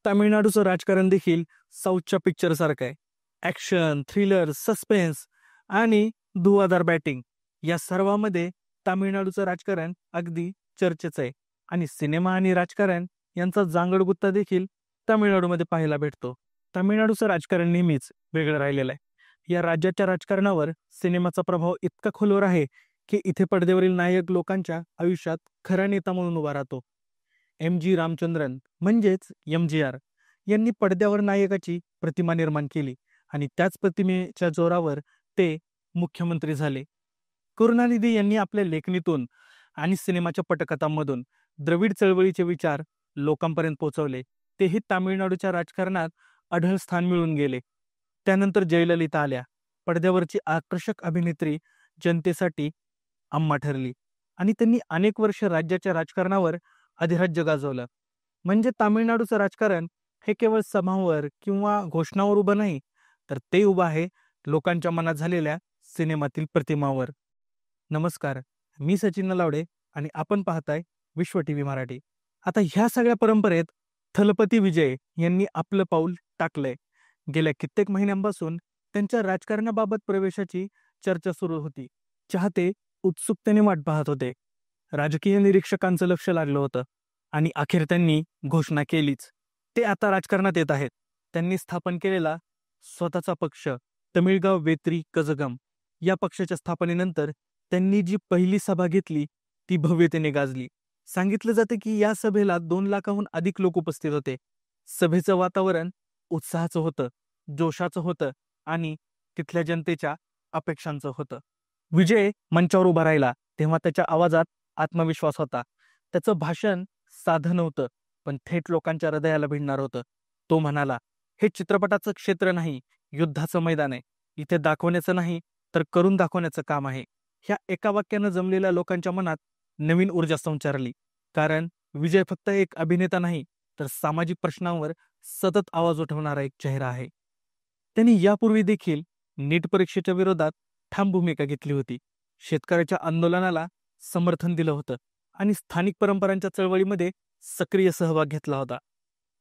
तामिळनाडूचं राजकारण देखील साऊथच्या पिक्चर सारखं आहे. ॲक्शन, थ्रिलर, सस्पेन्स आणि धुवाधार बॅटिंग या सर्वांमध्ये तामिळनाडूचं राजकारण अगदी चर्चेचं आहे. आणि सिनेमा आणि राजकारण यांचा जांगडगुत्ता देखील तामिळनाडूमध्ये पाहायला भेटतो. तामिळनाडूचं राजकारण नेहमीच वेगळं राहिलेलं आहे. या राज्याच्या राजकारणावर सिनेमाचा प्रभाव इतका खोलवर आहे की इथे पडद्यावरील नायक लोकांच्या आयुष्यात खरा नेता म्हणून उभा राहतो. MG रामचंद्रन म्हणजेच MGR यांनी पडद्यावर नायकाची प्रतिमा निर्माण केली आणि त्याच प्रतिमेच्या जोरावर ते मुख्यमंत्री झाले. करुणानिधी यांनी आपल्या लेखणीतून आणि सिनेमाच्या पटकथांमधून द्रविड चळवळीचे विचार लोकांपर्यंत पोहोचवले. तेही तामिळनाडूच्या राजकारणात अढळ स्थान मिळून गेले. त्यानंतर जयललिता आल्या. पडद्यावरची आकर्षक अभिनेत्री जनतेसाठी अम्मा ठरली आणि त्यांनी अनेक वर्ष राज्याच्या राजकारणावर अधिराज्य गाजवलं. म्हणजे तामिळनाडूचं राजकारण हे केवळ सभांवर किंवा घोषणावर उभं नाही, तर ते उभं आहे लोकांच्या मनात झालेल्या सिनेमातील प्रतिमावर. नमस्कार, मी सचिन नलावडे आणि आपण पाहताय विश्व TV मराठी. आता ह्या सगळ्या परंपरेत थलपती विजय यांनी आपलं पाऊल टाकलंय. गेल्या कित्येक महिन्यांपासून त्यांच्या राजकारणाबाबत प्रवेशाची चर्चा सुरू होती. चाहते उत्सुकतेने वाट पाहत होते. राजकीय निरीक्षकांचं लक्ष लागलं होतं आणि अखेर त्यांनी घोषणा केलीच. ते आता राजकारणात येत आहेत. त्यांनी स्थापन केलेला स्वतःचा पक्ष तमिळगाव वेत्री कझगम या पक्षाच्या स्थापनेनंतर त्यांनी जी पहिली सभा घेतली ती भव्यतेने गाजली. सांगितलं जाते की या सभेला 2 लाखाहून अधिक लोक उपस्थित होते. सभेचं वातावरण उत्साहाचं होतं, जोशाचं होतं आणि तिथल्या जनतेच्या अपेक्षांचं होतं. विजय मंचावर उभा राहिला तेव्हा त्याच्या आवाजात आत्मविश्वास होता. त्याचं भाषण साधं नव्हतं, पण थेट लोकांच्या हृदयाला भिडणार होतं. तो म्हणाला, हे चित्रपटाचं क्षेत्र नाही, युद्धाचं मैदान आहे. इथे दाखवण्याचं नाही तर करून दाखवण्याचं काम आहे. ह्या एका वाक्यानं जमलेल्या लोकांच्या मनात नवीन ऊर्जा संचारली. कारण विजय फक्त एक अभिनेता नाही, तर सामाजिक प्रश्नांवर सतत आवाज उठवणारा एक चेहरा आहे. त्यांनी यापूर्वी देखील नीट परीक्षेच्या विरोधात ठाम भूमिका घेतली होती. शेतकऱ्याच्या आंदोलनाला समर्थन दिलं होतं आणि स्थानिक परंपरांच्या चळवळीमध्ये सक्रिय सहभाग घेतला होता.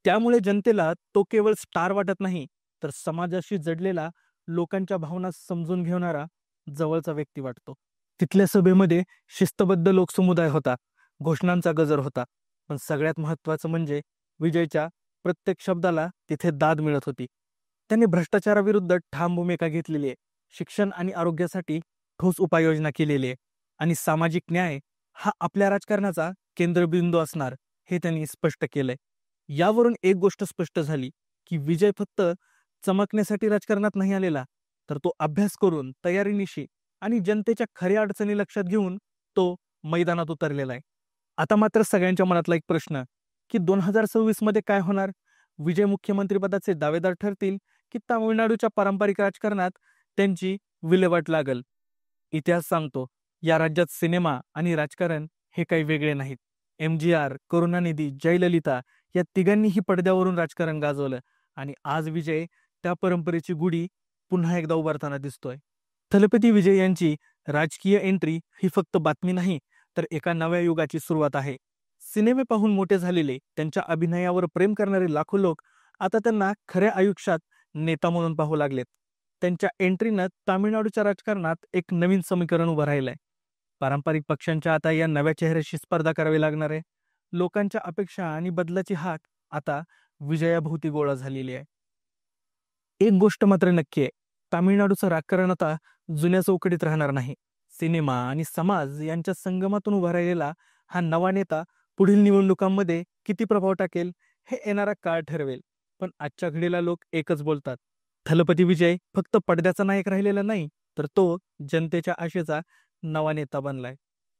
त्यामुळे जनतेला तो केवळ स्टार वाटत नाही, तर समाजाशी जडलेला, लोकांच्या भावना समजून घेणारा जवळचा व्यक्ती वाटतो. तिथल्या सभेमध्ये शिस्तबद्ध लोकसमुदाय होता, घोषणांचा गजर होता, पण सगळ्यात महत्त्वाचं म्हणजे विजयच्या प्रत्येक शब्दाला तिथे दाद मिळत होती. त्यांनी भ्रष्टाचाराविरुद्ध ठाम भूमिका घेतलेली आहे, शिक्षण आणि आरोग्यासाठी ठोस उपाययोजना केलेली आहे आणि सामाजिक न्याय हा आपल्या राजकारणाचा केंद्रबिंदू असणार हे त्यांनी स्पष्ट केलंय. यावरून एक गोष्ट स्पष्ट झाली की विजय फक्त चमकण्यासाठी राजकारणात नाही आलेला, तर तो अभ्यास करून, तयारीनिशी आणि जनतेच्या खऱ्या अडचणी लक्षात घेऊन तो मैदानात उतरलेला आहे. आता मात्र सगळ्यांच्या मनातला एक प्रश्न की 2026 मध्ये काय होणार? विजय मुख्यमंत्रीपदाचे दावेदार ठरतील की तामिळनाडूच्या पारंपरिक राजकारणात त्यांची विल्हेवाट लागल? इतिहास सांगतो, या राज्यात सिनेमा आणि राजकारण हे काही वेगळे नाहीत. MGR, करुणानिधी, जयललिता या तिघांनीही पडद्यावरून राजकारण गाजवलं आणि आज विजय त्या परंपरेची गुढी पुन्हा एकदा उभारताना दिसतोय. थलपती विजय यांची राजकीय एंट्री ही फक्त बातमी नाही, तर एका नव्या युगाची सुरुवात आहे. सिनेमे पाहून मोठे झालेले, त्यांच्या अभिनयावर प्रेम करणारे लाखो लोक आता त्यांना खऱ्या आयुष्यात नेता म्हणून पाहू लागलेत. त्यांच्या एंट्रीनं तामिळनाडूच्या राजकारणात एक नवीन समीकरण उभं राहिलंय. पारंपरिक पक्षांच्या आता या नव्या चेहऱ्याशी स्पर्धा करावी लागणार आहे. लोकांच्या अपेक्षा आणि बदलाची हाक आता विजयाभोवती गोळा झालेली आहे. एक गोष्ट मात्र नक्की आहे, तामिळनाडूचं राजकारण आता जुन्या चौकटीत राहणार नाही. सिनेमा आणि समाज यांच्या संगमातून उभा राहिलेला हा नवा नेता पुढील निवडणुकांमध्ये किती प्रभाव टाकेल हे येणारा काळ ठरवेल. पण आजच्या घडीला लोक एकच बोलतात, थलपती विजय फक्त पडद्याचा नायक राहिलेला नाही, तर तो जनतेच्या आशेचा नवा नेता बनलाय.